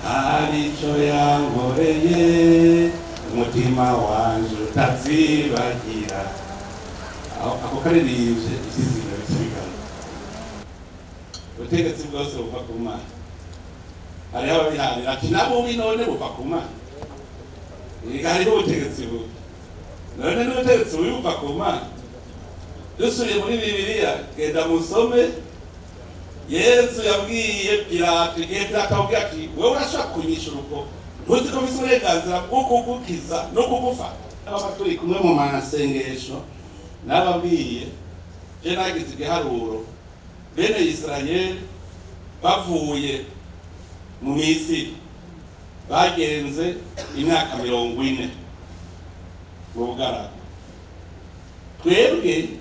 harico yankoreye umutima wanje utazibagira. Ako karirimbye ikizina bikibigana. Ubutegetsi bwose buva ku Mana. Hariho ababihanira ati nabo binone buva ku Mana. Hariho ubutegetsi bubi. None n'ubutegetsi bubi buva ku Mana. Dusubiye muri Bibiliya, genda musome. Yesu yabwiye Pilato, igihe Pilato amubwira ati wewe urashaka kunyishura uko ntuzi ko bise uburenganzira bwo kugukiza no kugufata. Aba turi kumwe mu masengesho nababwiye je nagize igiharuro bene Israel bavuye mu Misiri bagenze imyaka 40 mu bugaragwa. Twebwe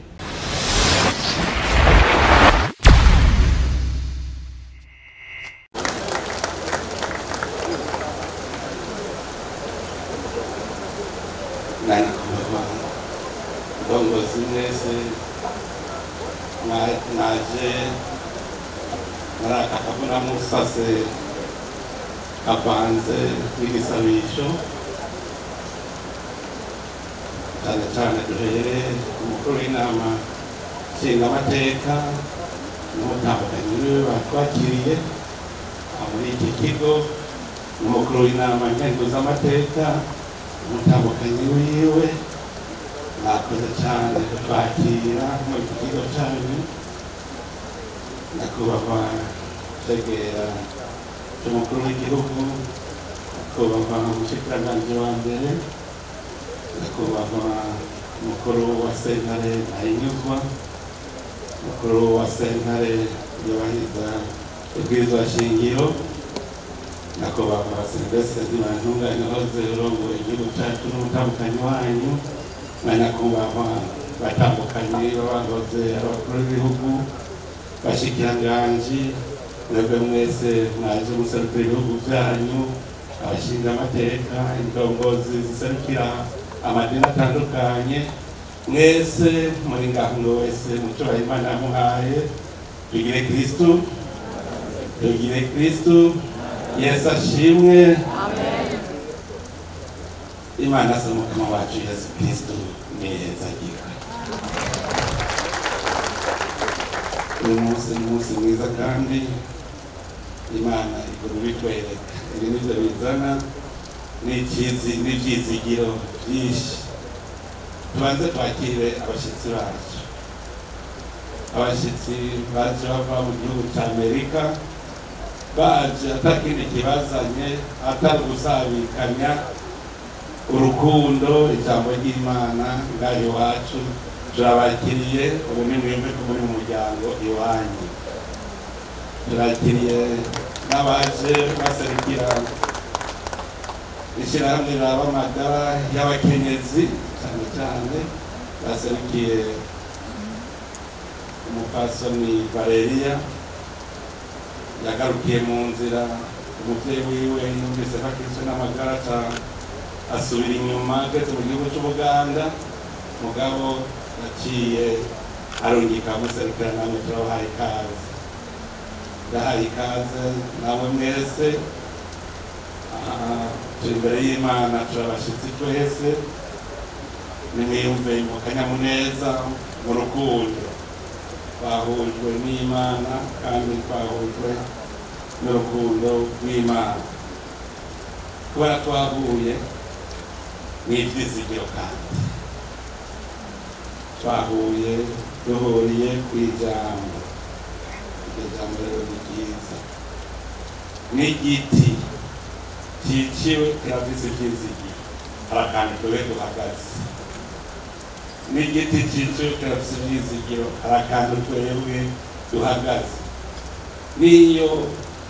nani kuwa dongozi mwese naje narakakabona musase kavanze n'igisabisho cyane duhere umukuru w'inama nshingamateka n'umutambukanyi wiwe batwakiriye muri iki kigo n'umukuru w'inama nkenguzamateka umutambukanyi wiwe nakoze cyane kutwakira muri iki kigo cyanyu. Nyakubahwa Segera cy'umukuru w'igihugu, nyakubahwa umushikiranganji wa mbere, nyakubahwa umukuru wa sentare Ntahinyuzwa, umukuru wa sentare yubahiriza ibwirizwa shingiro, nyakubahwa Silvestre Ntibantunganya wahoze urongoye igihugu cyacu n'umutambukanyi wanyu, na nyakubahwa batambukanyi bahoze abakuru b'ibihugu, bashikiranganji, mwebwe mwese mwaje muserukira ibihugu byanyu, abashingamateka, indongozi ziserukira amadini atandukanye, mwese muri ngaho wese mucyo Imana yamuhaye. Tugire Kristo, tugire Kristo. Yesu ashimwe. Amen. Imana se mukama wacu Yesu Kristo neza agira. Umunsi mwiza kandi Imana iguru bitwereka ibintu bizana n'ibyizigiro byinshi. Tubanze twakire abashyitsi bacu. Abashyitsi baje bava mu gihugu cya Amerika, baje atakindi kibazanye atari gusabikanya urukundo ijambo ry'Imana ngaho iwacu. Turabakiriye ubu ni mwembe ko muri mu muryango iwanyu. Turakiriye n'abaje baserukira ishyirahamwe ry'amagara y'abakenyezi, cyane cyane baserukiye umupfasoni Valeria yagarukiye mu nzira. Umubyeyi wiwe yumvise ko akitswe n'amagara asubira inyuma ageze mu gihugu cy'Ubuganda, mugabo yaciye arungika muserukira. Namwe turabahaye ikaze, ndahaye ikaze namwe mwese. Turi imbere y'Imana, turabashyitsi twese, nimwiyumve mu kanyamuneza, mu rukundo. Twahujwe n'Imana kandi twahujwe n'urukundo rw'Imana. Kubera twahuye n'ibyizigiro kandi twahuye duhuriye ku ijambo. Iryo jambo rero ni ryiza, n'igiti cyiciwe kirafise ibyizigiro. Hari akantu twebwe duhagaze. N'igiti cyiciwe kirafise ibyizigiro, hari akantu twebwe duhagaze. Niyo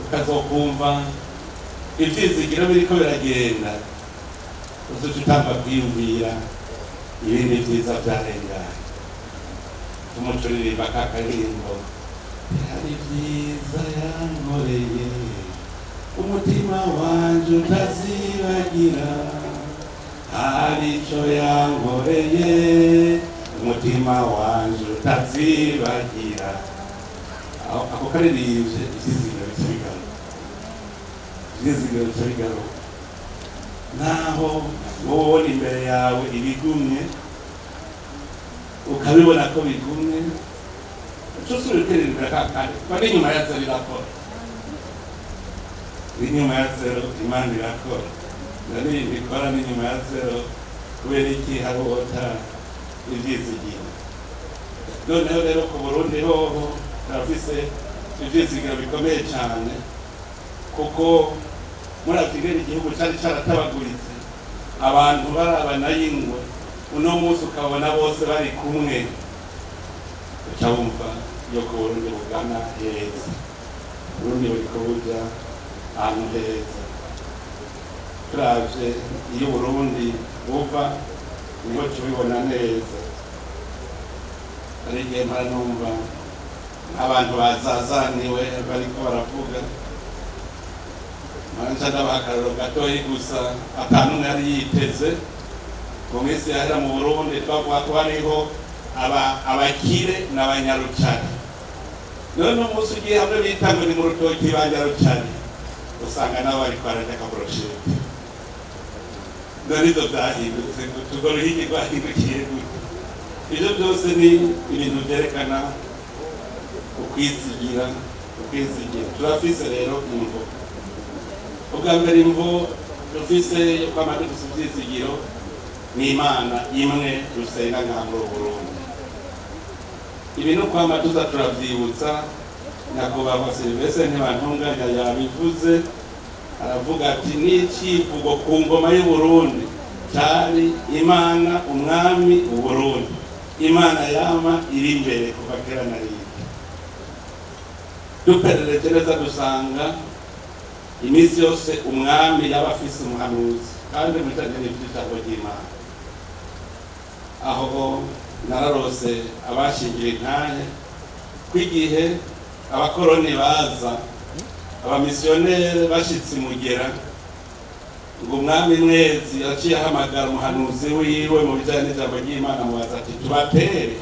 ukazokumva ibyizigiro biriko biragenda, uzoca utanga kwiyumvira ibindi byiza byarenganye. Tumucuririmba ka karirimbo, hari byiza yankoreye umutima wanje utazibagira, harico yankoreye umutima wanje utazibagira. Ako karirimbye ikizina bikibigana. ibyizigiro bigaruka naho wowe imbere yawe ibigumye ukabibona ko bigumye cyose urikirindira kakandi kandi nyuma ya zero irakora inyuma ya zero Imana irakora nari bikora n'inyuma ya zero kubera iki harota ibyizigiro noneho rero ku Burundi hoho turafise ibyizigiro bikomeye cyane kuko muri Afurika igihugu cyari cyaratabaguritse abantu barabana y'ingwe uno munsi ukabona bose bari kumwe ucyumva yo ku Burundi bugana heza Burundi buri kubuja ahantu heza turavye iyo Burundi buva niho tubibona neza ari igihe numva abantu bazazaniwe bariko baravuga manje ndabakariro gatoyi gusa atanumwe yari yiteze mu minsi yahera mu Burundi twavuga ko hariho abakire n'abanyarucari none umunsi ugiye hamwe bita ngo ni mu rutoki banyarucari usanga nabo bariko bararya akaburoshete none ibyo byahindutse tugora uhigi rwahindukiye gute ibyo byose ni ibintu byerekana ukwizigira turafise rero imvo ubwa mbere imvo dufise yo kwama dufise ibyizigiro ni Imana imwe dusenga nka mu Burundi ibintu kwama tuza turavyibutsa nyakubahwa Silvestre ntibantunganya yabivuze aravuga ati n'icivugo ku ngoma y'u Burundi cyari Imana umwami u Burundi Imana yama iri imbere kuva kera na rimwe duperereje neza dusanga iminsi yose umwami yabafise umuhanuzi kandi mutanye n'ijambo ry'Imana aho nararose abashingira intahe kwigihe abakoroni baza abamisiyonere bashitse Mugera ngo umwami Mwezi yaciye ahamagara umuhanuzi wiwe mu bijanye n'ijambo ry'Imana mubaza ati tubatere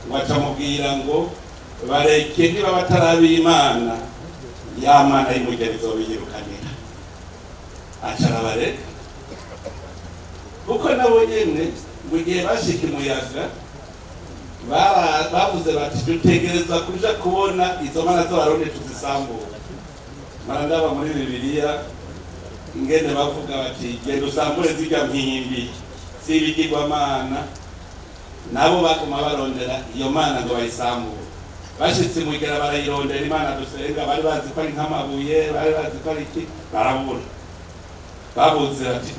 ngo acamubwira ngo bareke niba batarabi Imana ya Mana y'Umugera izobiyirukanira acarabareka kuko nabo nyene mu gihe bashika umuyaga bavuze bati dutegereza kuja kubona izo mana z'Abarundi tuzisambura marandaba muri Bibiliya ingene bavuga bati genda usambure zirya mpimbi z'ibigirwamana nabo baguma barondera iyo mana ngo bayisambure bashitse Mugera barayirondera Imana dusenga bari bazi ko ari nk'amabuye bari bazi ko ari iki barabura babuze ati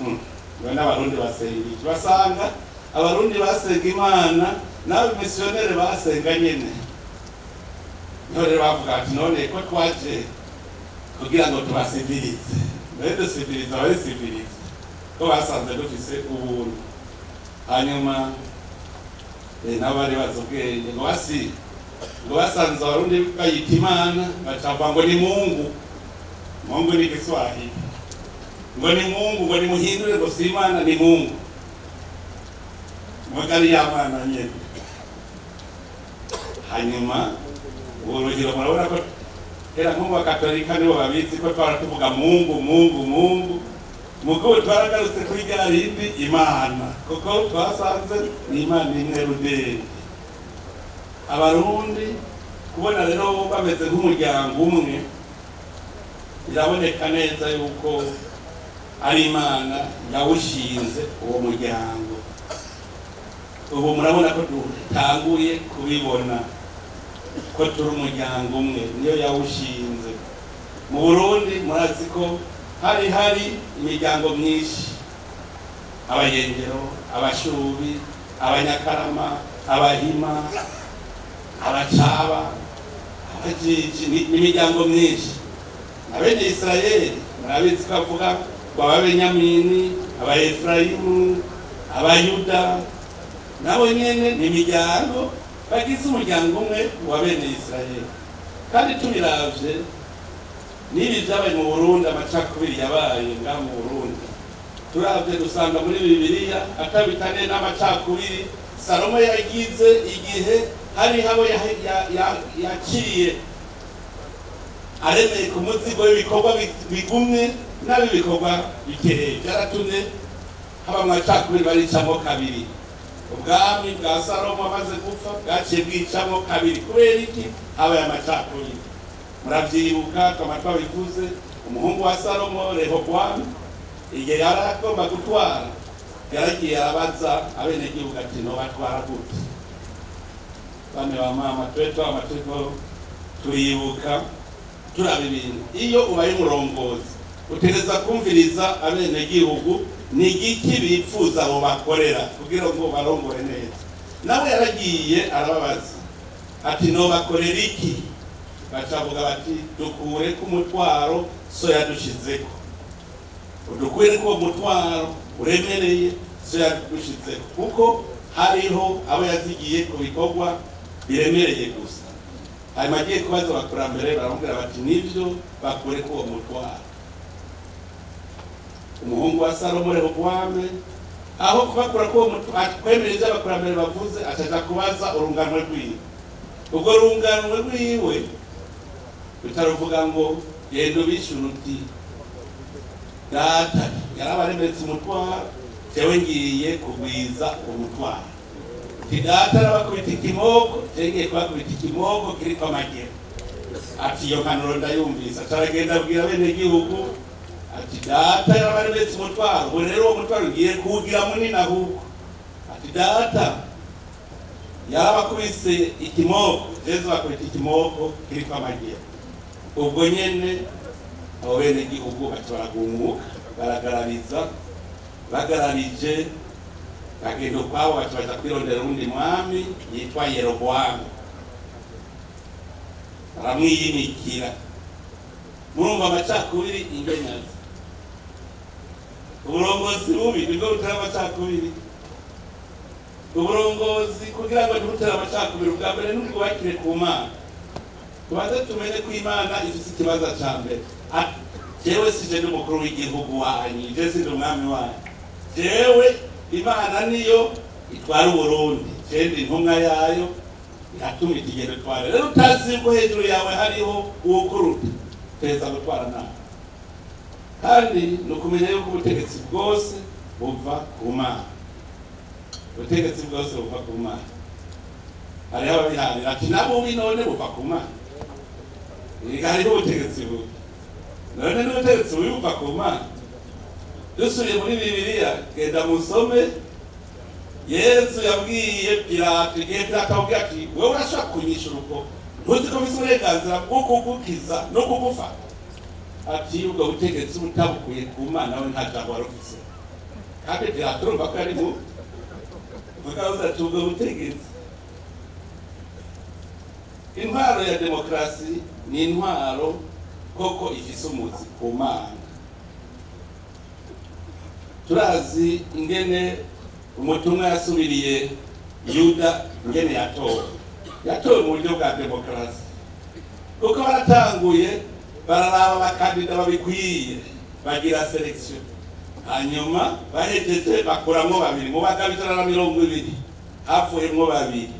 n'Abarundi basenga iki basanga Abarundi basenga Imana n'abamisiyoneri basenga nyene none bavuga ati none ko twaje kugira ngo tubasivirize mbere dusivirize abasivirize ko basanze dufise ubuntu hanyuma n'abari bazobwenge ngo basanze Abarundi bayita Imana bacavuga ngo ni Mungu ni Kiswahili ngo ni Mungu ngo ni muhindure ngo si Imana ni Mungu mwagari ya Mana nyene hanyuma uruhiro murabona ko era nko Katolika nibo babizi ko twara Mungu mugo twaragarutse kuri garindi Imana kuko twasanze ni Imana imwe rudende Abarundi kubona rero bameze nk'umuryango umwe biraboneka neza yuko ari Imana yawushinze uwo muryango ubu murabona ko dutanguye kubibona ko turi umuryango umwe niyo yawushinze mu Burundi murazi ko hari imiryango myinshi abayengero abashubi abanyakarama abahima abacaba abajiji n'imiryango myinshi abene Israeli murabizi ko avuga ngo ababenyamini abaefrayimu abayuda nabo nyene n'imiryango bagize umuryango umwe wa bene Israeli kandi tubiravye nibi byabaye mu Burundi amacakubiri yabaye nga mu Burundi turavye dusanga muri Bibiliya atabitane n'amacakubiri Salomo yagize igihe hari habo yaciye aremeye ku muzigo w'ibikorwa bigumye n'abibikorwa bikeye byaratumye haba amacakubiri baricamo kabiri. Ubwami bwa Salomo amaze gupfa bwaciye bwicamo kabiri kubera iki? Habaye amacakubiri. Muravyibuka kama twabivuze, umuhungu wa Salomo Rehobowamu igihe yari agomba gutwara yaragiye arabaza abenegihugu ati nobatwara gute? Bane ba mama twetwa amateko turibuka turaba ibintu. Iyo ubaye umurongozi utereza kumviriza abenegihugu ni igiki bipfuza abo bakorera kugira ngo barongore neza. Nawe yaragiye arababaza ati nobakorera iki? Bacavuga bati dukure ku mutwaro so yadushizeko, udukure ko mutwaro uremereye so yadushizeko, kuko hariho abo yazigiye ku bikorwa biremereye gusa. Hanyuma agiye kubaza abakurambere baramubwira bati nivyo bakure ko mutwaro. Umuhungu wa Salomo Rehobowamu aho kubakura ko kwemereza abakurambere bavuze acaja kubaza urunganwe rwiwe. Ubwo runganwe rwiwe bitaruvuga ngo yendo bishuruti data yarabaremetse umutwaro jewe ngiye kugwiza umutwaro. Data arabakubita ikimoko ngiye kubakubita ikimoko kiriko amagera. Ati iyo mpanuro ndayumvise. Ataragenda abwira abenegihugu ati data yarabaremetse umutwaro, ubu rero uwo mutwaro ugiye kuwugira munini ahubwo. Ati data yarabakubise ikimoko jewe bakubita ikimoko kiriko amagera. Ubwo nyene abo benegihugu baca baragumuka baragarariza, bagararije bagenda kwabo baca baja kwirondera undi mwami yitwa Yerobowamu baramwiyimikira. Murumva amacakubiri ingenyazi. Uburongozi bubi nibwo butera amacakubiri. Uburongozi kugira ngo ntibutera amacakubiri ubwa mbere n'ubwubakire ku Mana. Tubanze tumenye ko Imana ifise ikibazo ca mbere. Jewe sije n'umukuru w'igihugu wanyu, je sije umwami wanyu. Jewe Imana niyo itwara Uburundi, jewe intumwa yayo iratuma ikigendo twara. Rero utazi ko hejuru yawe hariho uwukuruta teza gutwara nawe. Kandi nukumenya yuko ubutegetsi bwose buva ku Mana. Ubutegetsi bwose buva ku Mana. Hariho ababihanira ati nabo binone buva ku Mana. Hariho ubutegetsi bubi. None n'ubutegetsi bubi buva ku Mana. Dusubiye muri Bibiliya genda musome Yesu yabwiye Pilato, igihe Pilato amubwira ati wewe urashaka kunyishura uko ntuzi ko bise uburenganzira bwo kugukiza no kugufata. Ati ubwo butegetsi butabukuye ku Mana we nta jambo warufise. Kandi Pilato urumva ko ari mu mukaza ati ubwo butegetsi. Intwaro ya demokrasi ni intwaro koko ifise umuzi ku Mana. Turazi ingene umutumwa yasubiriye Yuda ingene yatowe mu buryo bwa demokrasi. Kuko baratanguye bararaba abakandida babikwiye bagira selection. Hanyuma bahejeje bakuramo babiri mu bagabo 120 hapfuyemwo babiri.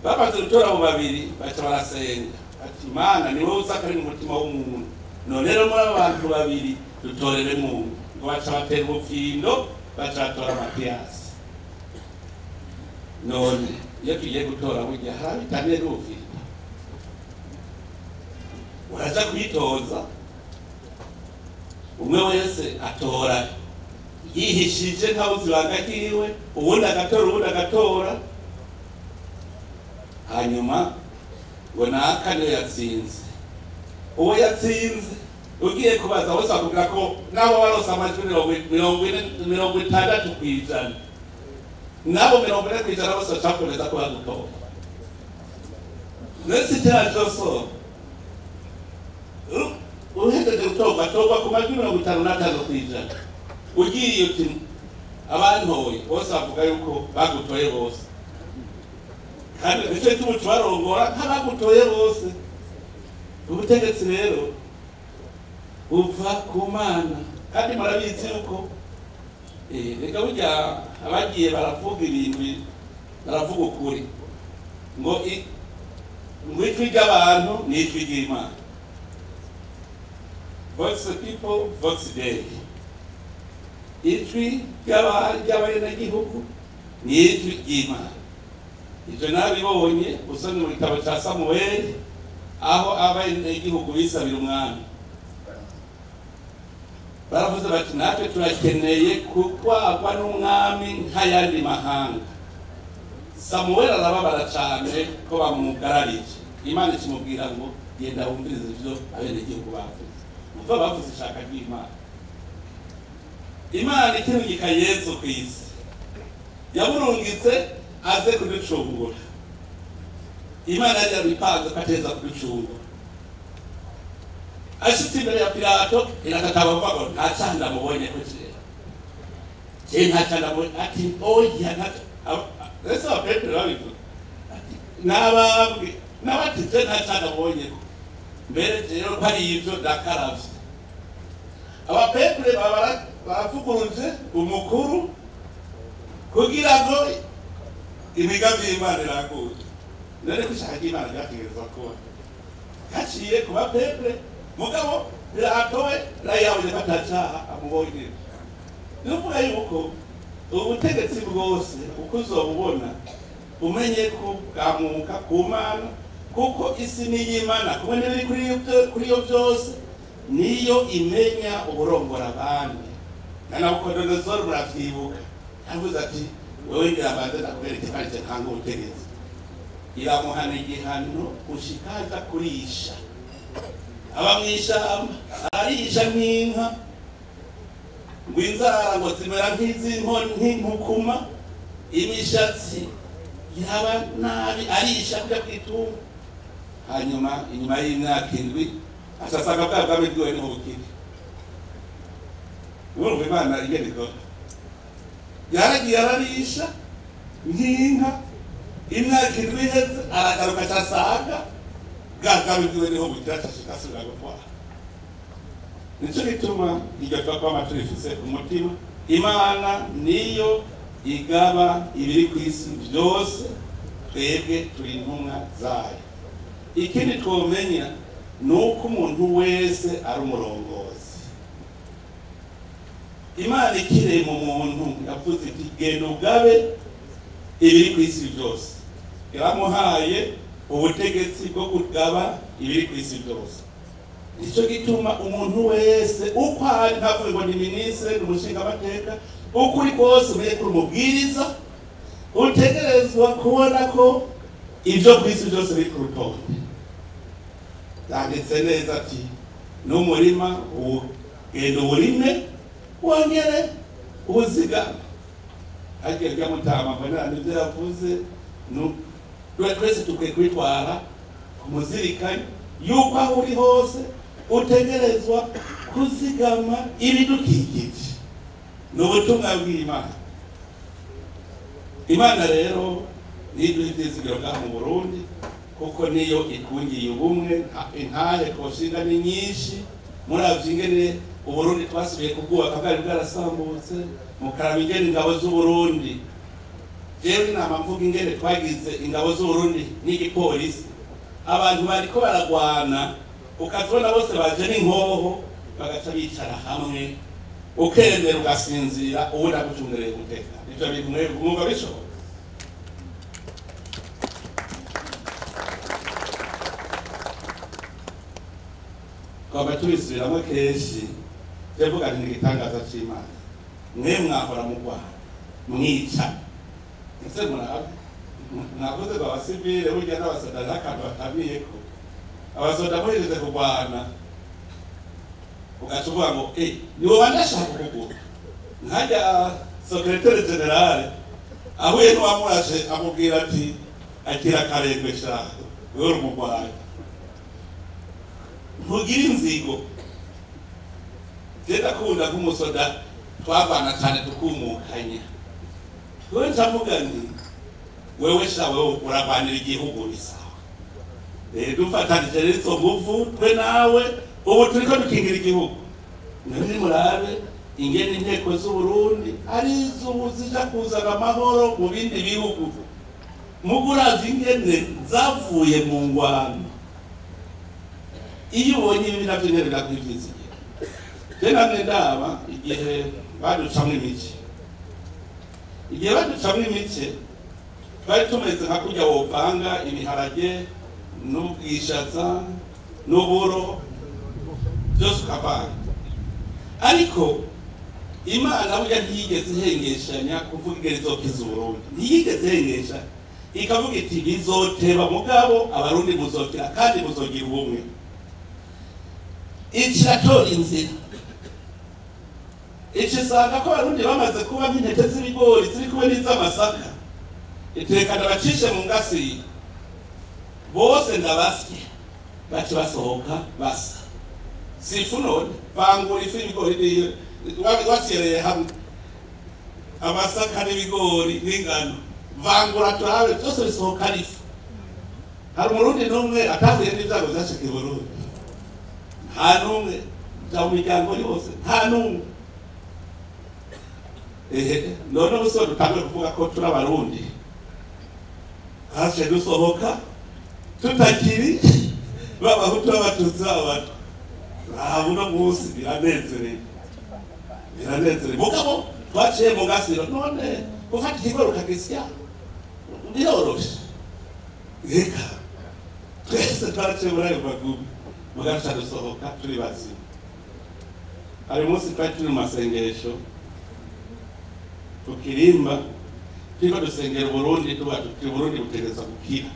Bamaze gutora mu babiri baca barasenga ati Mana ni wowe usakari mu mutima w'umuntu, none rero muri abantu babiri dutorere Mungu. Ngo baca batera ubufindo baca batora Matiyasi. None iyo tugiye gutora burya harabitane n'ubufindo uraza kwitoza, umwe wese atora yihishije ntawe uzibanga kiwe, ubundi agatora hanyuma ngo naka niyo yatsinze. Uwo yatsinze ugiye kubaza bose bakubwira ko nabo barose amajwi 60 kw'ijana, nabo 40 kw'ijana bose bacakomeza ko bagutora. Nesi tirajoso uhejeje gutorwa ku majwi 55 kw'ijana. Ugiye uti abantoye bose bavuga yuko bagutoye bose, kandi nicyo cy'umuco barongora nk'abagutoye bose. Ubutegetsi rero buva ku Mana, kandi murabizi yuko reka burya abagiye baravuga ibintu baravuga ukuri ngo ijwi ry'abantu ni ijwi ry'Imana. Votes the people, votes the day. Ijwi ry'abenegihugu ni ijwi ry'Imana. Ivyo nabibonye usomye mu gitabo ca Samueli aho abenegihugu bisabira umwami. Baravuze bati natwe turakeneye kutwagwa n'umwami nk'ayandi mahanga. Samueli arababara cane ko bamugararije. Imana ikimubwira ngo genda wumvirize ivyo abenegihugu bavuze. Umva bavuze ishaka ry'Imana. Imana ikirungika Yesu kw'isi yamurungitse aze kuducungura. Imana yabipanze ko ateza kuducungura. Ashitse imbere ya Pilato irakataba avuga ngo nta canda mubonye ko je nta canda mubonye ati oya ese Petero babivuga ati nababwe nabati je nta canda mubonye ko mbere rero hari ivyo dakaravye. Aba Petero bavuguruje umukuru kugira ngo imigambi y'Imana iraguye. None kushaka Imana gategerezwa kuba kaciye kuba Petero mugabo biratowe rayabuje batacaha amubonye. Nuvuga yuko ubutegetsi bwose uko uzobubona umenye ko bwamuka ku Mana kuko isi ni y'Imana kumwe n'ibiri kuri yo byose niyo imenya uburongora abandi. Kana Nabukodonozori muravyibuka yavuze ati wewe ngirabanze ndakwereke kandi ntanga ubutegetsi. Iramuhana igihano ushikaza kurisha aba mw'ishamba arisha nk'inka ngo inzara ngo zimera nk'inkukuma imishatsi yaba nabi arisha kujya kwitunga. Hanyuma inyuma y'imyaka 7 asasanga bwa bwami bwiwe niho bukiri. Urumva Imana igereko yaragiye ararisha nk'inka imyaka 7 iheze aragaruka asaga bwa bwiwe niho bukiri ashikasubira gutwara. Nico gituma iryo twakwa turifise umutima. Imana niyo igaba ibiri kw'isi byose, twebwe turi intumwa zayo. Ikindi twomenya nuko umuntu wese ari umurongozi. Imana ikire mu muntu yavuze iti genda ugabe ibiri kw'isi byose. Yaramuhaye ubutegetsi bwo kugaba ibiri kw'isi byose. Nico gituma umuntu wese uko ari ntavuye ngo ni ministre n'umushinga amateka uko uri kose umenye kuri umubwiriza utegerezwa kubona ko ibyo kw'isi byose biri ku rutonde. Yanditse neza ati n'umurima ugenda uwurime wongere ubuzigama. Agiye ryamutama mbona n'ibyo yavuze twese tukwiye kwitwara kumuzirikanye yuko aho uri hose utegerezwa kuzigama ibidukikije. N'ubutumwa bw'Imana. Imana rero niduha ivyizigiro ngaha mu Burundi kuko niyo ikungiye ubumwe. Intahe twoshinga ni nyinshi. Muravye ingene Uburundi twasubiye kubwubaka bwari bwarasambutse. Mukaraba ingene ingabo z'Uburundi, jewe inama mvuga ingene twagize ingabo z'Uburundi n'igipolisi. Abantu bariko baragwana ukazibona bose baje n'inkoho bagaca bicara hamwe ukemera ugasinzira ubundi agucungereye guteka. Ivyo bintu mwumva bishoboka? Kwaba tubisubiramo kenshi tuvuga nti igitangaza c'Imana. Mwe mwahora mu Rwanda mwica ese mwakoze abasivile burya n'abasoda n'akantu batabiyeko. Abasoda muhereze kurwana ugacuvuga ngo niwe wandashaka kugura. Nkajya secrétaire général ahuye n'uwamurashe amubwira ati akira karengwe shaho wewe uri mu Rwanda ntugira inzigo. Jenda kunda nk'umusoda twabana cyane tukumukanya. Wewe ntavuga nti wewe shawe uragwanira igihugu bisawa. Dufatanije rero nguvu twe nawe ubu turiko dukingira igihugu. Nari murabe ingene inteko z'Uburundi ari izubu zija kuzana amahoro mu bindi bihugu. Mugurazi ingene zavuye mu ngwano. Iyo ubonye ibi navyo nyene birakwivizira. tena ndaba igihe baducamwe imice twari tumeze nka kujya wopanga ibiharage n'ubwishaza n'uburo byose ukavanga, ariko Imana burya ntiyigeze ihengeshanya kuvuga igerezo k'Uburundi, ntiyigeze ihengesha ikavuga iti bizoteba mugabo abarundi muzokira kandi muzogira ubumwe. Iciratora inzira icisanga ko abarundi bamaze kuba nk'intete z'ibigori ziri kumwe n'iz'amasaka, itekana bacishe mu ngasi bose ndabasye baci basohoka basa sifu none bangura ifu y'ibigori wasereye hamwe amasaka n'ibigori n'ingano vangura turabe byose bisohoka ari ifu. Hari umurundi n'umwe atahuye n'ibyago byashika i Burundi, nta n'umwe bya mu miryango yose, nta n'umwe. None ubuso dutangiye kuvuga ko turi abarundi haje dusohoka tutakiri b'abahutu b'abatutsi b'abato, uno munsi biranezereye mugabo twaciye mu gasiro none gufata ikigori ukagisya biroroshe. Reka twese twaraciye muri ayo magubi mugaca dusohoka turi bazima. Hari umunsi twari turi mu masengesho tukirimba turiko dusengera Burundi, tuba tuti Burundi butegereza gukira,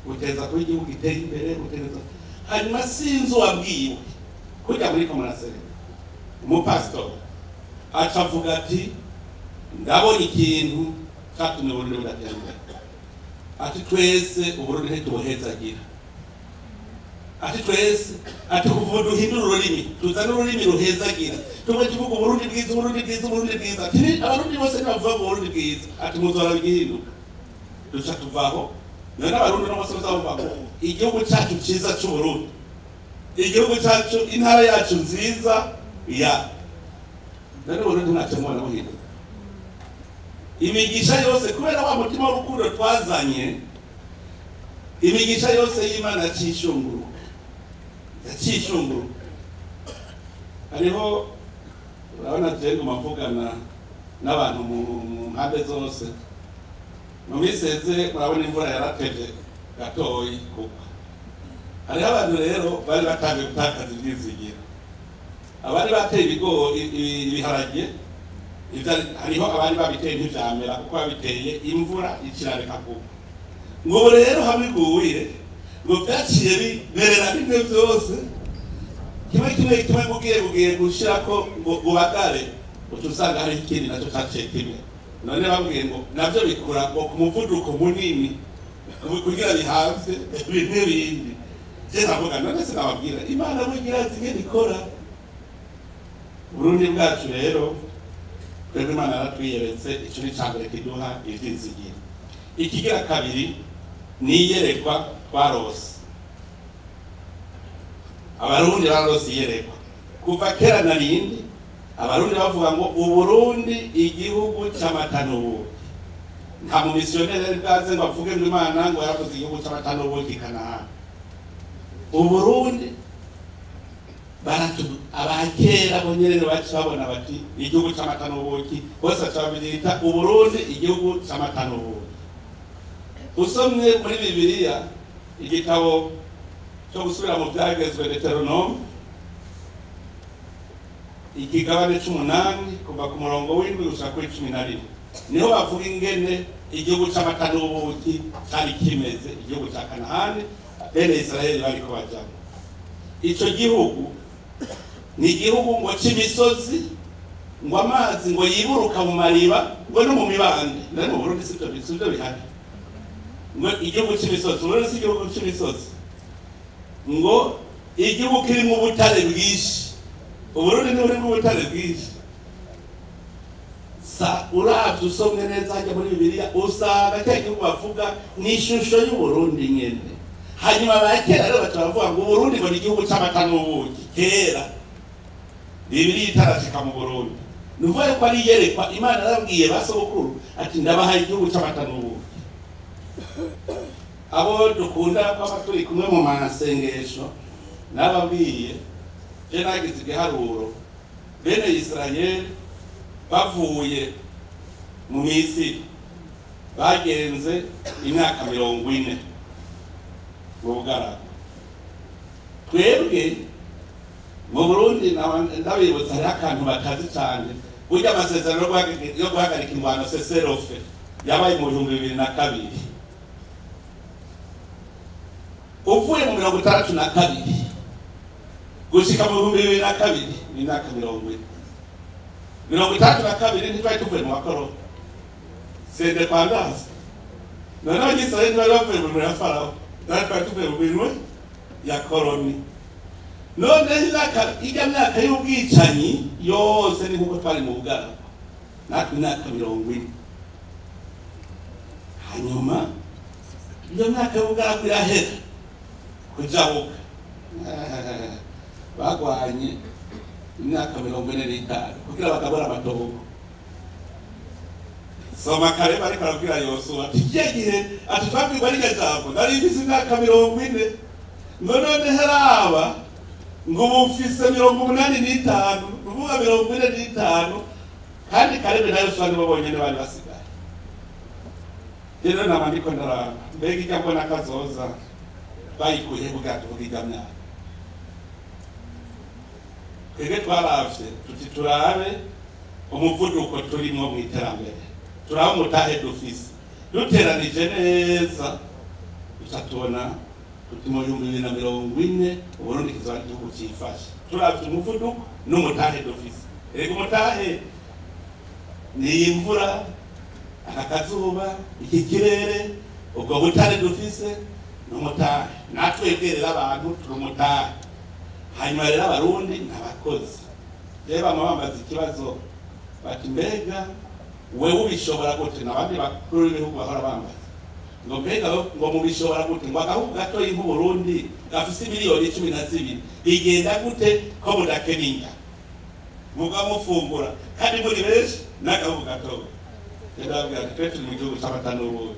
butegereza kuba igihugu giteye imbere, butegereza. Hanyuma sinzi uwabwiwe kujya muri komunasere umupasitori acavuga ati ndabona ikintu catumye Burundi budatera imbere, ati twese Uburundi ntitubuhezagira, ati twese ati kuva duhindura ururimi tuzana ururimi ruhezagira, tumwe tuvuga Uburundi bwiza, Uburundi bwiza, Uburundi bwiza, ati abarundi bose ntibavuga Uburundi bwiza, ati muzora bigihinduka duca tuvaho. None abarundi no musoza bavuga igihugu cyacu cyiza cy'Uburundi, igihugu cyacu, intara yacu nziza ya none Burundi ntacyo mubona buhinduka. Imigisha yose kubera wa mutima w'urukundo twazanye, imigisha yose y'Imana yacishunguruka. Hariho urabona jengo mavugana n'abantu mu mpande zose, mu miseze murabona imvura yarateje gatoyi kuko hariho abantu rero bari batangiye gutakaza ibyizigiro, abari bateye ibiharage hariho abari babiteye ntivyamera kuko babiteye imvura ikirareka kuko ngo rero hamwe guwire ngo byaciye biberera bimwe byose kimwe mugiye gushirako ngo ubagare utusanga hari ikindi nacyo cyaciye kimwe. None bambwiye ngo navyo bikura ngo ku muvuduko munini kugira bihavye bimwe bindi. Je navuga none sinababwira Imana bugira zingene ikora. Burundi bwacu rero twebwe Imana yaratwiyeretse, ico ni cambere kiduha ivyizigiro. Ikigira kabiri ni yerekwa twarose. Abarundi barose yerekwa kuva kera na rindi, abarundi bavuga ngo Uburundi igihugu c'amata n'ubuki. Nta mu missionnaire bwaze ngo avuge ngo Imana ngo yaravuze igihugu c'amata n'ubuki Kanahani. Uburundi abakera bonyene baci babona bati igihugu c'amata n'ubuki, bose cabirita Uburundi igihugu c'amata n'ubuki. Usomye muri Bibiliya igitabo cyo gusubira mu byagezwe Deuteronome ikigabane 8 kuva ku murongo w'indwi gushika kuri 11, niho bavuga ingene igihugu c'amata n'ubuki cyari kimeze, igihugu ca Kanahani bene Israeli bariko bajamo. Ico gihugu ni igihugu ngo c'imisozi, ngo amazi ngo yiburuka mu mariba, ngo no mu mibande. Nari mu Burundi sivyo bihari, ngo igihugu c'imisozi, uretse si igihugu c'imisozi, ngo igihugu kirimo ubutare bwinshi. Uburundi ni buri mu butare bwinshi. Uravye usomye neza hajya muri Bibiliya usanga cya gihugu bavuga ni ishusho y'Uburundi nyene. Hanyuma bakera rero batavuga ngo Uburundi ngo ni igihugu c'amata n'ubuki. Kera Bibiliya itarashika mu Burundi, nuvuye ko ari yerekwa Imana yarabwiye basokuru ati ndabaha igihugu c'amata n'ubuki. Abo dukunda kwa turi kumwe mu masengesho nababwiye je nagize igiharuro bene Israeli bavuye mu Misiri bagenze imyaka 40 mu bugaragwa. Twebwe mu Burundi ndabibutsa hari akantu batazi cyane, burya amasezerano yo guhagarika ingwano seserofe yabaye mu 2002 uvuye mu 1962 gushika mu 2002 ni imyaka 40. 32 ntitwari tuvuye mu makoroni, c'est indépendance. None abanyisirayeli bari bavuye mu mirimo ya Farawo, natwe twari tuvuye mu mirimo ya koroni. None ijya myaka y'ubwicanyi yose ni nkuko twari mu bugaragwa, natwe imyaka 40. Hanyuma iyo myaka y'ubugaragwa irahera kujabuka, bagwanye imyaka 45 kugira bakabura amatongo. Soma kare bari karabwira Yosuwa ati gihe ati twabwirwa n'ijambo nari mfise imyaka 40 none heraba ngo mufise 85 uvuga 45 kandi Kalebe na Yosuwa nibo bonyene bari basigaye. Rero namandiko ndaraba mbega ijambo nakazoza bayikuye bugato bw'igamya. Twebwe twaravye tuti turabe umuvuduko turimo mu iterambere, turabe umutahe dufise, duteranije neza tutatubona tuti mu 2040 Uburundi kizaba igihugu cyifashe. Turavye umuvuduko n'umutahe dufise. Ego umutahe ni imvura, akazuba, iki kirere, ubwo butare dufise n'umutahe. Natwegerera abantu turumutahe. Hanyuma rero abarundi n'abakozi reba bambaza ikibazo bati mbega wewe ubishobora gute, n'abandi bakuru b'ibihugu bahora bambaza ngo mbega ngo mubishobora gute, ngo agahugu gato y'u Burundi gafise miliyoni 12 igenda gute ko mudakeninga muga mufungura kandi muri benshi n'agahugu gato. Ndabwira ati twe turi mu gihugu cy'abatanu.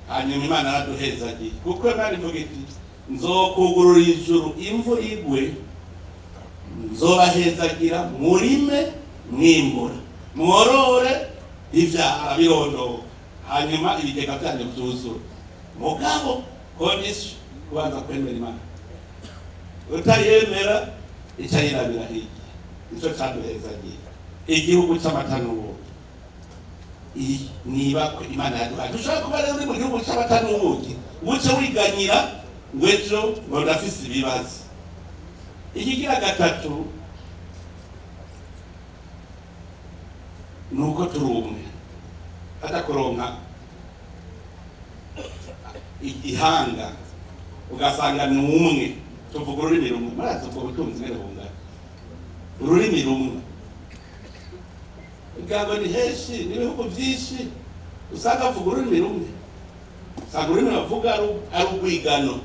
Hanyuma Imana araduhezagiye kuko Imana ivuga iti nzokugurura ijuru imvura igwe, nzobahezagira murime mwimbura mworore ivyara birondoka, hanyuma ibigega byanyu byuzura. Mugabo kondisho kubanza kwemera Imana, utayemera icayirabira hirya. Nico cyaduhezagiye igihugu cy'amatanubu. Niba ko Imana yaduhaye dushaka kuba rero mu gihugu cy'amatanubuki uce wiganyira ngwejo ngo ndafise ibibazo. Ikigira gatatu nuko turumwe atakuronka ihanga ugasanga numwe tuvuga ururimi rumwe, marazi ubwo butunzi ngene bungana ururimi rumwe. Igago ni heshi n'ibihugu byinshi usanga avuga ururimi rumwe, usanga ururimi bavuga ari urwigano.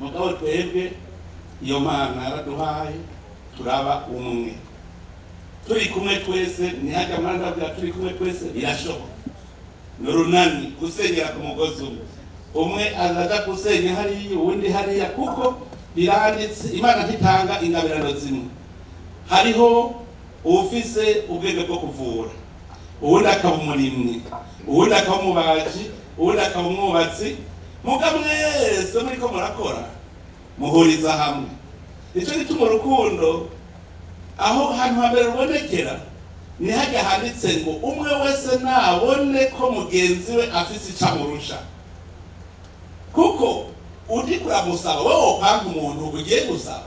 Mugabo twebwe iyo Mana yaraduhaye turaba umwe, turi kumwe twese. Ntihajya Mana bya turi kumwe twese birashoboka. Nurunani gusenyera ku mugozi umwe azaja gusenya hariya uwundi hariya, kuko biranditse Imana ntitanga ingabirano zimwe. Hariho ufise ubwenge bwo kuvura, uwundi akaba umurimyi, uwundi akaba umubaji, uwundi akaba umwubatsi. Muga mwese muriko murakora muhuriza hamwe. Ico gituma urukundo aho hantu hambere rubonekera ni hajya handitse ngo umwe wese nabone ko mugenzi we afise icamurusha. Kuko uri kuramusaba wowe panga umuntu ugiye gusaba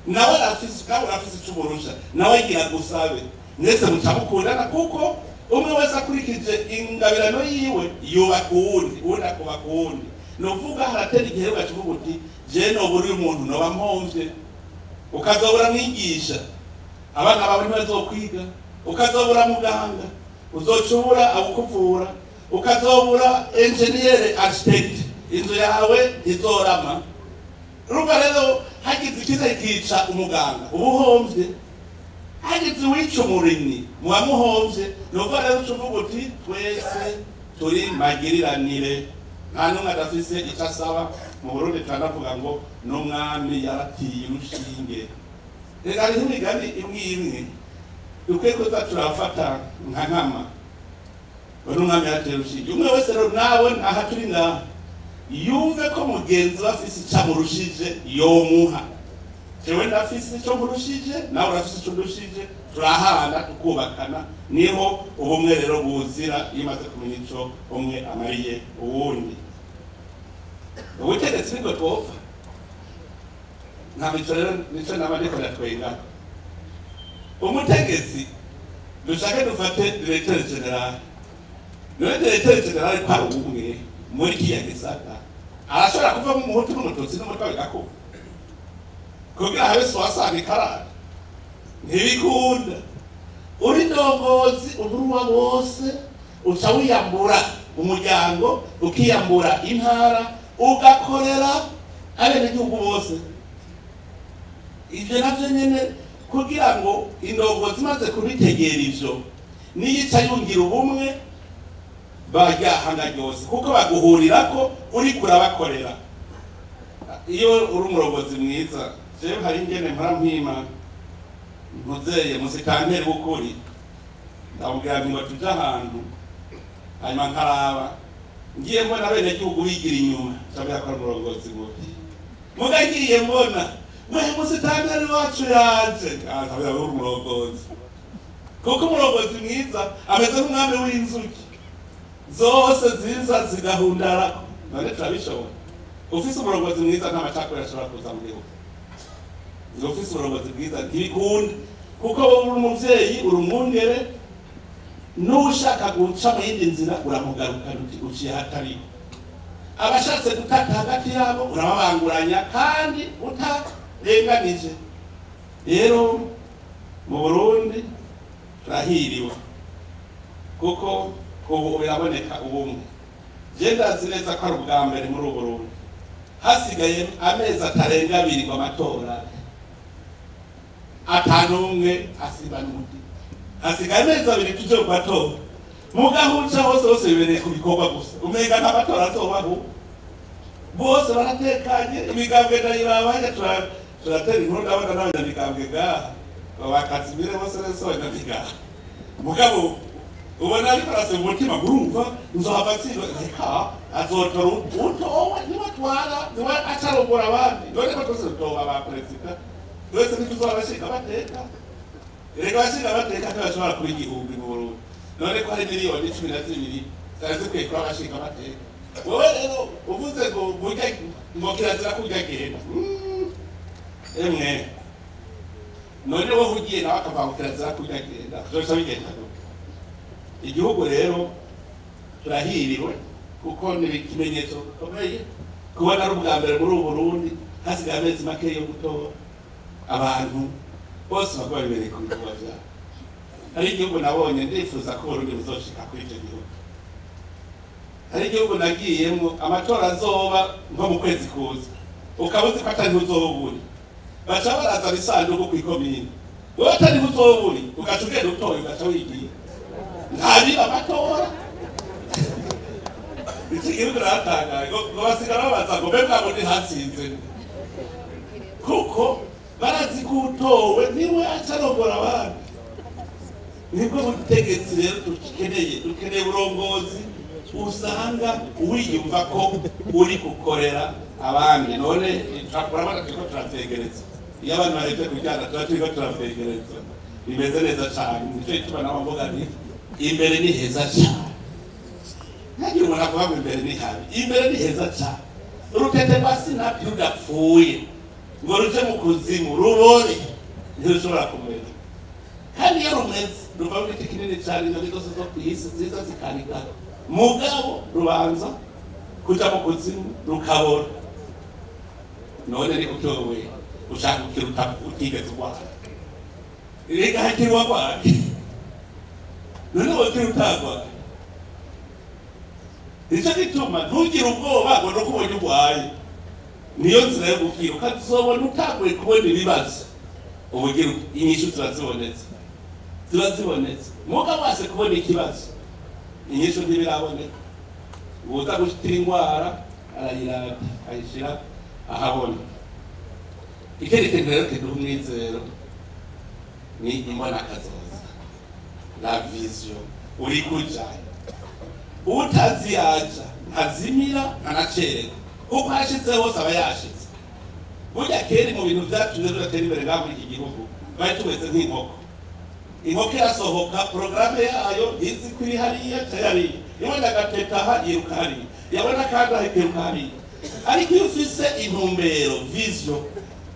nawe afise icumurusha, nawe gira gusabe mwese mutamukundana, kuko umwe wese akurikije ingabirano yiwe yubaka uwundi, uwundi akubaka uwundi. Nuvuga haratera igihe ugacuvuga uti je noburi umuntu noba mpomvye, ukazobura mwigisha abana bawe ntibazokwiga, ukazobura muganga, uzocubura abukuvura, ukazobura engineer architect, inzu yawe ntizorama. Ruba rero hagize ikiza kica umuganga ubuhomvye, hagize wica umurimyi muba muhomvye. Nuvuga rero ucuvuga uti twese turi magiriranire, nta numwe adafise icyo asaba. Mu Burundi turanavuga ngo n'umwami yaratiye urushinge reka hariho imigani imwe imwe dukwiye kuza turafata nka nkama n'umwami yateye urushinge umwe wese rero nawe aha turi ngaha yumve ko mugenzi we afise icyo amurushije yomuha jewe ndafise icyo murushije nawe urafise icyo ndushije turahana tukubakana niho ubumwe rero buzira iyo umaze kumenya icyo umwe amariye uwundi ubutegetsi nibwo twopfa nta mico rero nico nama ndiko ndatwenga umutegetsi dushake dufate directeur general niwe directeur general ko ari umwe muri kiya gisata arashobora kuva mu muhutu n'umututsi n'umutwa bigako kugira habe swasanga ikarara ntibikunda uri ndongozi uburuwa bose uca wiyambura umuryango ukiyambura intara ugakorera abenegihugu bose ivyo navyo nyene kugira ngo indongozi maze kubitegera ivyo niyica yungira ubumwe baryahanga ryose kuko baguhurirako uri kurabakorera iyo uri umurongozi mwiza jewe hari ingene mpora mpima ntuzeye musitanteri w'ukuri ndamubwira ngo tuje ahantu hanyuma nkaraba ngiye mbona abenegihugu bigira inyuma cabira ko ari umurongozi mubi muga ngiye mbona mwe musitanteri wacu yaje nkabira uri umurongozi kuko umurongozi mwiza ameze nk'umwami w'inzuki zose ziza zigahundarako none turabishobora ufise umurongozi mwiza nta macakubiri ashobora kuza mu gihugu ufise umurongozi mwiza ntibikunda kuko uri umuvyeyi uri umwungere n'ushaka guca mu yindi nzira uramugarukana uti uciye hatariho abashatse gutata hagati yabo urababanguranya kandi utarenganije rero mu Burundi turahiriwe kuko ubu biraboneka ubumwe je ndazi neza ko ari ubwa mbere muri Burundi hasigaye amezi atarenga 2 ngo amatora atanumwe asibanuti hasigaye amezi 2 tuje ku matora mugahuca hose bibereye ku bikorwa gusa umega n'amatora azobaho bose baratekanye imigambwe ndayirabanye turatera inkuru ndabona n'abanyamigambwe gaha bakazimire bose n'abanyamigambwe mugabo ubona ariko arase umutima gurumva nzohava tsindwa reka azotora utowe nibatwara niwe acarogora abandi none ko twese tutoba ba perezida twese ntituzora abashinga amateka reka abashinga amateka ntibashobora kuba igihumbi mu Burundi none ko hari miliyoni 12 zaraze kwiye kuba abashinga amateka wowe rero uvuze ngo burya ngo kirazira kurya genda emwe none wowe ugiye nawe akava ngo kirazira kurya genda tuzoca bigenda igihugu rero turahiriwe kuko ni ikimenyetso gikomeye kubona ari ubwa mbere muri Burundi hasigaye amezi make yo gutora abantu bose bagwa bibereye ku bikorwa vyabo hari igihugu nabonye ndifuza ko Burundi buzoshika kuri icyo gihugu hari igihugu nagiyemo amatora azoba nko mu kwezi kuza ukabuze ko atari uzoburi baca baraza bisanduku kw'ikomine wowe atari uzoburi ugaca ugenda utoye ugaca wigiye ntabi amatora iki gihugu ratangaye ngo basigara babaza ngo mbega ngo hatsinze kuko barazi ko utowe niwe acarogora abandi nibwo butegetsi rero dukeneye uburongozi usanga wiyumva ko uri gukorera abandi none turabona ko turategereza iyo abantu bahetse kujyana turiko turategereza bimeze neza cyane nicyo gituma nawe mvuga nti imbere ni heza cyane ntagira umuntu avuga ngo imbere ni habi imbere ni heza cyane urutete basi ntabyo rudapfuye ngo ruje mu kuzimu rubore ntirushobora kumera kandi iyo rumeze ruva mu giti kinini cyane inyoni zose zo ku isi nziza zikanika mugabo rubanza kuja mu kuzimu rukabora none ni utowe ushaka kukiruta utigeze urwara reka hakiri wagwaye none wakirutagwa nicyo gituma ntugire ubwoba ngo nuko ubonye urwaye niyo nzira yo gukira ukazobona utagoye kubona ibibazo ubugira inyishu turazibonetse muga wase kubona ikibazo inyishu ntibiraboneka uza gushitira indwara arayirata ayishira ahabona ikerekeye rero kiduha umwizero ni imbona kazoza, la vision uri kujayo. Utaziaja ntazimira ntanacererwa kuko hashize hose aba yashize. Burya kera mu bintu byacu rero turatera imbere ngaho muri iki gihugu bari tumeze nk'inkoko. Inkoko irasohoka porogaramu yayo izi kuri hariya tayari yabona agateta aha yiruka hariya yabona kandi ahiruka hariya. Ariko iyo ufise intumbero vision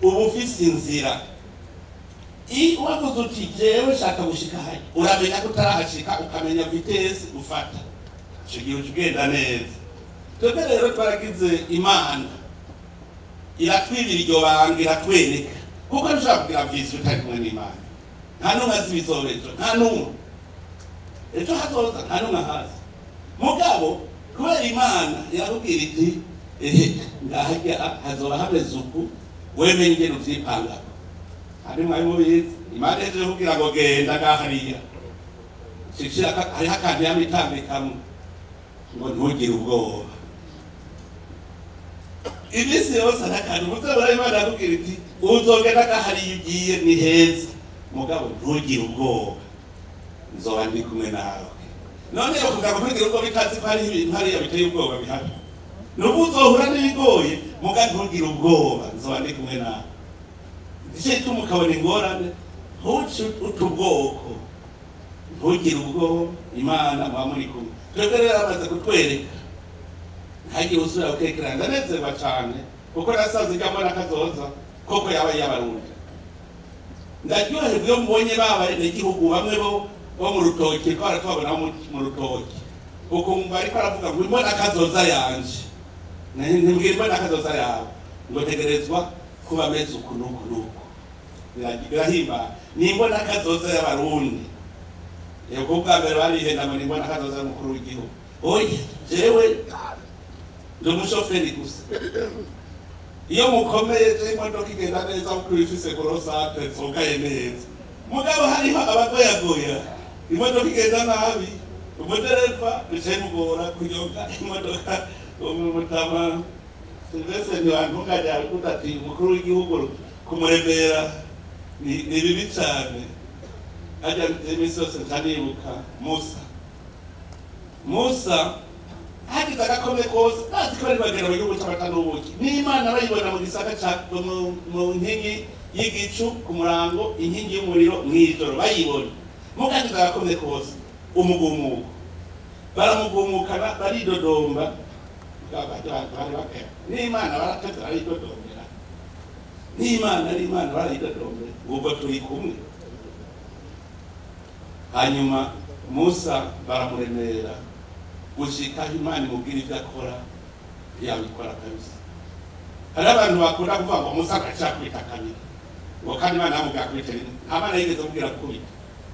uba ufise inzira wavuze uti jewe shaka gushika hariya uramenya ko utarahashika ukamenya vitesse ufata icyo gihe ugenda neza. Twebwe rero twaragize Imana iratwibira iryo banga iratwereka kuko ntushobora kugira vision utari kumwe n'Imana. Nta n'umwe azi ibizobejo, nta n'umwe ejo hazoza, nta n'umwe ahazi. Mugabo kubera Imana irakubwira iti ngahajya hazoba hameze uku wemenye ingene uvyipanga. Hari mwari mubizi Imana ejo kugira ngo genda ngahariya shikira hariho akantu yamitambikamo ngo ntugire ubwoba. Ibisi yose akantu muzabura Imana yakubwira iti uzogenda ngahariya ugiye ni heza mugabo ntugire ubwoba nzoba ndi kumwe nawe. None yo kugira ngo ntugire ubwoba bitazi ko hari ibintu hariya biteye ubwoba bihari. Nubu uzohura n'ibigoye mugabo ntugire ubwoba nzoba ndi kumwe nawe. Icyo gituma ukabona ingorane ntuce utubwoko ntugire ubwoba Imana muba muri kumwe. Twebwe rero amaze kutwereka ntagire usubira gukekerana. Ndanezerwa cyane kuko nasaze ijya mbona kazoza koko yaba y'abarundi. Ndaryoherwa iyo mbonye babaye n'igihugu bamwe bo mu rutoki twara twabona mu rutoki kuko ariko aravuga ngo imbona kazoza yanje ntimbwira imbona kazoza yawe ngo tegerezwa kuba ameze uku n'uku n'uku. Birahimba ni imbona kazoza y'abarundi. Yego bwa mbere barihenda ngo ni imbona kazoza y'umukuru w'igihugu. Oye jewe ndi umushoferi gusa. Iyo mukomeye je imodoka igenda neza kuko ifise gorosate tsogaye neza. Mugabo hariho abagoyagoya imodoka igenda nabi umudereva bicemugora kuyoga imodoka umutama mbese ni abantu ngajya kutati umukuru w'igihugu kumuremera ni bibi cyane. Ajya emisose ntanibuka Musa hagize agakome kose bazi ko bari bagera mu gihugu cy'amata n'ubuki. N'Imana bayibona mu gisaka cya mu nkingi y'igicu ku murango inkingi y'umuriro mw'ijoro bayibona. Mukagize agakome kose umugumuko baramugumukana baridodomba bari bakera. N'Imana barateze baridodombera. N'Imana baridodombera ubwo turi kumwe. Hanyuma Musa baramuremera gushika Imana imubwira ibyo akora yabikora kabisa. Hari abantu bakunda kuvuga ngo Musa agacakwita kabiri ngo kandi Imana yamubwira kubita rimwe. Nta Mana yigeze amubwira kubita.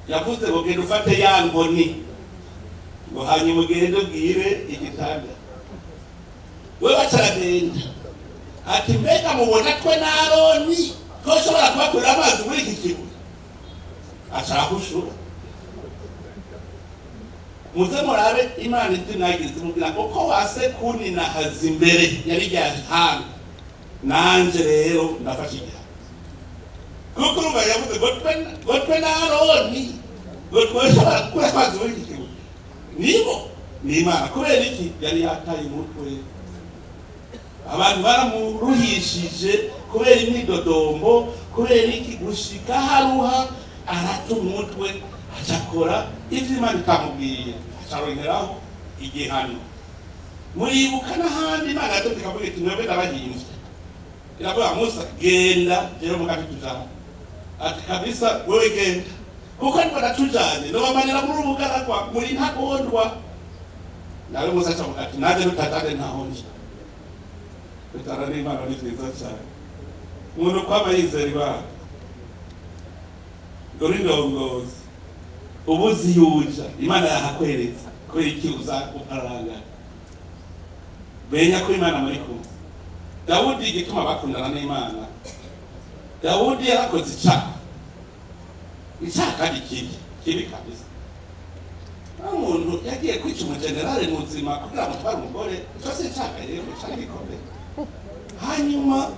Yavuze ngo genda ufate ya nkoni ngo hanyuma ugende ubwire igitanda. We bacaragenda ati mbega mubona twe na Aroni twoshobora kubakurira amazi muri iki kibuye. Acarahushura muze murabe Imana itinagize mubwira ngo ko wase kunina hazi imbere yari ryahanga nanje rero ndafashe igihe kuko urumva yavuze ngo twe na Aroni ngo twoshobora gukura amazi muri iki kibuye. Nibo ni Imana kubera iki yari yataye umutwe. Abantu baramuruhishije kubera imidodombo kubera iki gushika haruha arata umutwe acakora ivyo Imana itamubwiye acarongeraho igihano. Muribuka n'ahandi Imana yatondeka kuvuga iti mwebwe ndabahimvye. Iravuga Musa genda rero mukabitujana ati kabisa wewe genda kuko ariko natujanye nobamanira muri ubugaragwa muri ntagondwa. Nawe Musa acavuga ati naje rutatane ntahonje. Bitara n'Imana ni nziza cyane. Umuntu kwama yizera Imana dore ndongozi ubuzi yuja Imana yahakwereza ko iki uzakuparanga. Benya ko Imana muri kumwe. Dawudi igituma bakundana n'Imana. Dawudi yarakoze icyaha kibi kabisa. Umuntu yagiye kwica umugenerale muzima kugira ngo atware umugore icyo si icyaha rero cyari gikomeye. Hanyuma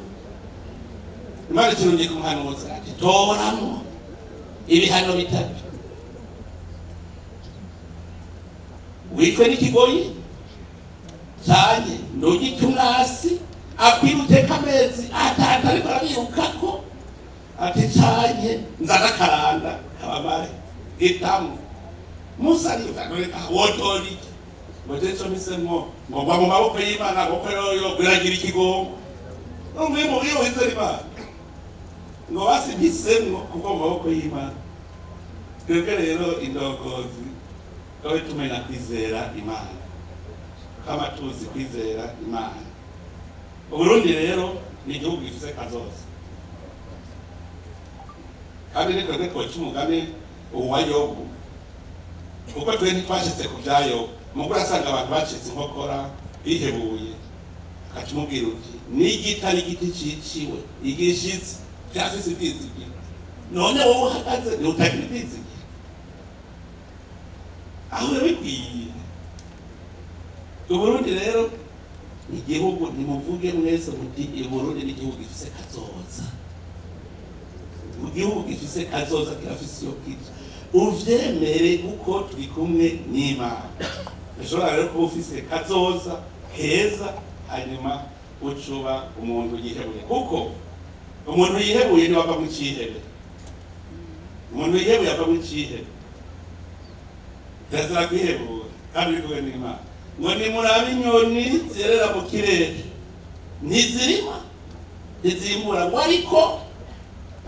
Imana kirungiye kumuhanuza ati toramo ibihano bitatu witwe n'ikigoyi cyane ntugike umwasi akwiruteka amezi atatu ariko arabirukako ati cyane nzana karanda kabamare gitamu Musa arikanureka wotori Mutecho misemo ngomba mu maboko y'Imana boko yoyo biragira ikigongo umwe mu biyo wizera Imana ngo basi bisemo kuko mu maboko y'Imana twebwe rero indogozi twawe tumenya kwizera Imana kama tuzi kwizera Imana Uburundi rero ni igihugu gifite kazoza kandi ni twebwe twoca umugani uwa Yobu kuko twe ntitwashitse ku bya Yobu mugura asanga abantu bacitse inkokora bihebuye akacumubwira uti n'igitari igiti ciciwe igishitse cyafise ibizigi none wowe uhagaze utagira ibizigi aho bikwiye Uburundi rero igihugu ntimuvuge mwese muti Uburundi n'igihugu gifise kazoza igihugu gifise kazoza kirafise iyo kiti uvyemere uko turi kumwe n'Imana ushobora rero kuba ufise kazoza heza hanyuma ucuba umuntu yihebuye kuko umuntu yihebuye ni wava mu cihebe umuntu yihebuye ava mu cihebe ndazira kwihebura kandi uri kumwe n'Imana ngo nimurabe inyoni zerera mu kirere ntizirima ntizimbura ngo ariko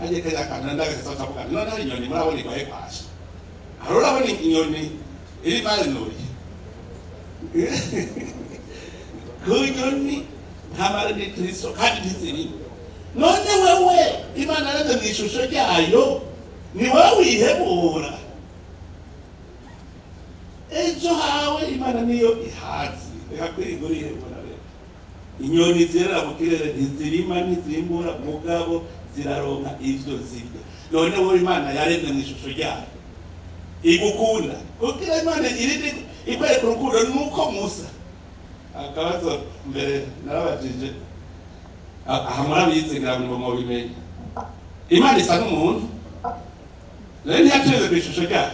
aje kaja kana ndagasoka mukana none hari inyoni murabona igwaye kwasha urabona inyoni iri barinuri kunyoni ntamara ni Kristo kandi ntizirima none wewe Imana yareze mu ishusho ryayo ni wowe wihebura ejo hawe Imana niyo ihazi reka kwirigura ihebura rero inyoni zerera mu kirere ntizirima ntizimbura mugabo ziraronka ivyo zirya none wowe Imana yareze mu ishusho ryayo igukunda kugira Imana irinde ikwereka urukundo nuko Musa akabazo mbere narabajije aha murabizigira ngo mubimenye Imana isa n'umuntu rero ntiyateze ku ishusho ryayo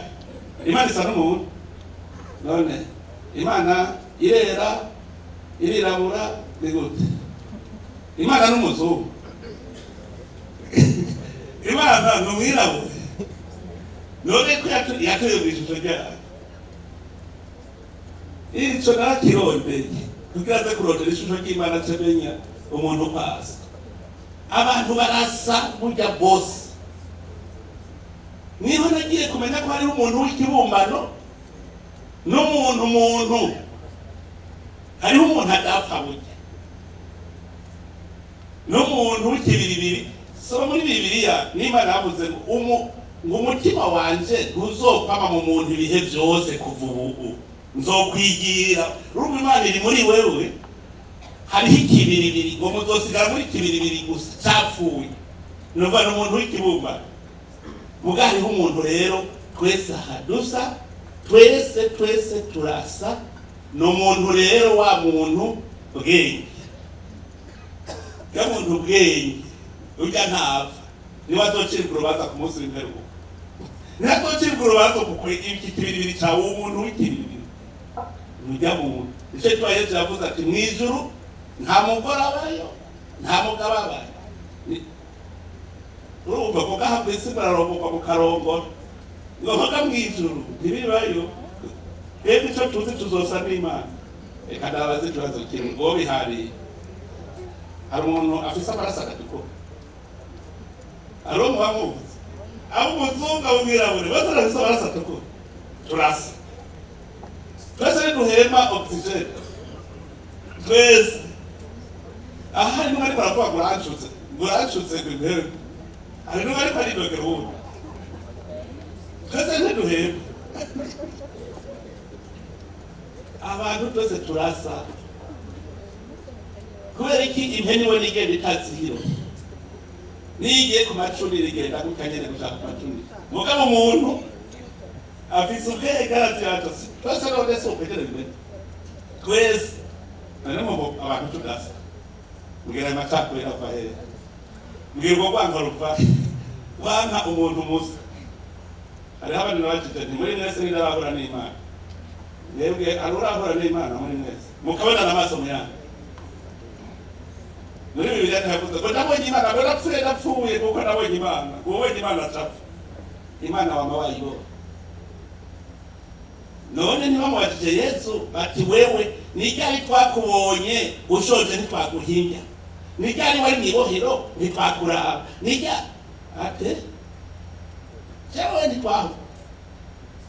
Imana isa n'umuntu none Imana irera irirabura ni gute Imana n'umuzungu Imana n'umwirabura none ko yateye ku ishusho ryayo ico narakirondeye kugira aze kurondera ishusho ry'Imana cemenya umuntu kwasa abantu barasa burya bose niho nagiye kumenya ko hari umuntu w'ikibumbano n'umuntu hariho umuntu adapfa burya n'umuntu w'ikibiribiri soma muri Bibiliya n'Imana yavuze ngo umutima wanje ntuzokwama mu muntu ibihe byose kuva ubu nzokwigira ruko Imana iri muri wewe hariho ikibiribiri ngo muzosigara muri kibiribiri gusa cyapfuye nuva n'umuntu w'ikibumbano muga hariho umuntu rero twese hadusa twese turasa n'umuntu rero wa muntu bwenge ya muntu bwenge ujya ntava niba azocirwa urubanza ku munsi w'imperuka niba urubanza kuko iki kibiribiri cyawe umuntu w'ikibiribiri ujya muntu icyo tuba Yesu yavuze ati mu ijuru nta mugore abayo nta mugabo abayo urumva ko gahabwa isi bararongoka mu karongoro ngo mpaka mu ijuru ntibibayo rero icyo tuzi tuzosa n'Imana reka ndabaze ikibazo kimwe ngo bihariye hari umuntu afise amaraso agatukura ari umuhamuzi abo umuzungu abumwirabure bose barafise amaraso atukura turasa twese duhema oxygen twese aha hari n'umwe ariko aravuga ngo uranshutse ku ntebe hari n'umwe ariko aridogera ubundi twese ntiduhema abantu twese turasa kubera iki impeni we nigenda itazihiro nigiye ku macuni rigenda kukanyene gushaka ku macuni mugabo umuntu afise ubwenge aravyatose twese none si ukwegera bimwe twese nanemo abantu tudasa mbwira amacakubiri ava hehe mbwira urwo rwanka ruva wanka umuntu musa hariho abantu nabajije nti muri mwese nirabahura n'Imana mwebwe arurahura n'Imana muri mwese mukabonana amaso muyanga muri Bibiliya ntihavuze ngo nabonye Imana ngo napfuye kuko nabonye Imana ubonye Imana atapfa Imana wama wayibona none ntibamubajije Yesu bati wewe ni ryari twakubonye ushoje ntitwaguhimbya ni ryari wari mwibohero ntitwakuraba ni ryari ate jewe ntitwaho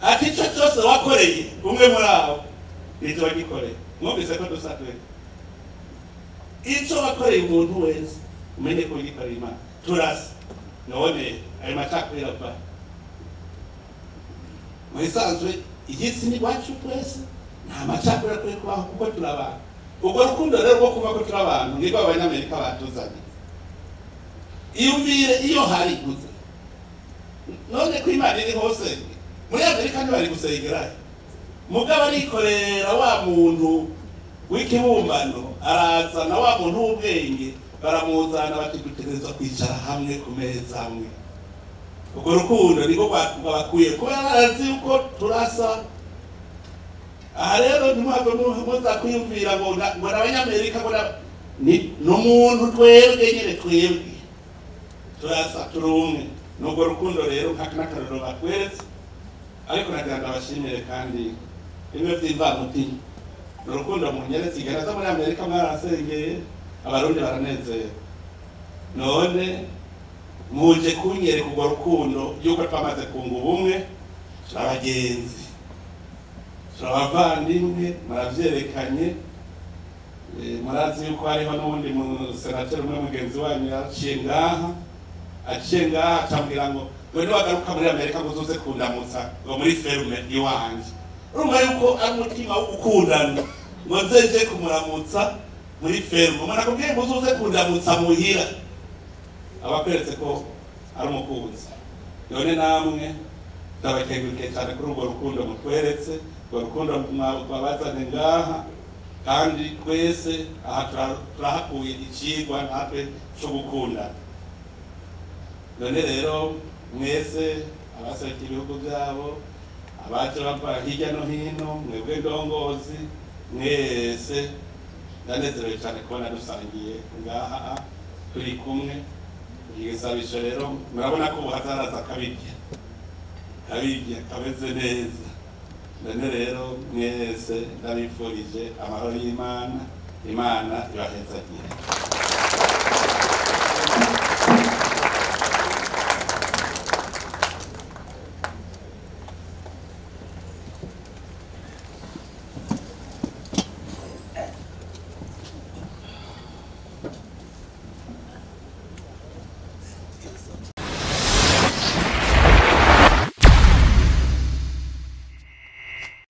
ati ico cyose wakoreye umwe muri abo nicyo wagikoreye mwumvise ko dusatwe ico wakoreye umuntu wese umenye ko ugikoreye Imana turasa none ayo macakubiri ava mwisanzwe igisi ni wacu twese nta macakubiri akwiye kubaho kuko turabana ubwo rukundo rero rwo kuba ko turabantu nibwo abanyamerika batuzanye iyumvire iyo hari guze none ko Imana iri hose muri Amerika ntibari gusengera mugabo arikorera wa muntu w'ikibumbano arazana wa muntu w'ubwenge baramuzana bati dutegerezwa kwicara hamwe ku meza amwe ubwo rukundo niko bakuye kubera barazi uko turasa aha rero ntimwave muza kwiyumvira ngo n'abanyamerika ngo ni umuntu twebwe nyine twebwe turasa turi umwe n'ubwo rukundo rero n'akarorero batweretse ariko nagira ngo abashimire kandi bimwe by'imvamutima ni urukundo munyeretse igaragaza muri Amerika mwarasengeye abarundi baranezera none muje kunyereka urwo rukundo yuko twamaze kunga ubumwe turabagenzi turabavandimwe muravyerekanye murazi yuko hariho n'ubundi musenateri umwe mugenzi wanyu yaciye ngaha acambwira ngo we niwagaruka muri Amerika ngo uzuze kundamutsa ngo muri ferme iwanje urumva yuko ari umutima wo gukundana ngo nzeje kumuramutsa muri ferme umuntu akubwiye ngo uzuze kundamutsa muhira abakweretse ko ari umukunzi none namwe ndabakengurukiye cyane kuri urwo rukundo mutweretse urwo rukundo mwabazane ngaha kandi twese aha turahakuye icigwa natwe cyo gukundana none rero mwese abaserukira ibihugu byabo abaje bava hirya no hino mwebwe ndongozi mwese ndanezerewe cyane kubona dusangiye ngaha turi kumwe igisabisho rero murabona ko hazaraza kabirya kameze neza none rero mwese ndabifurije amahoro y'Imana Imana ibahezagire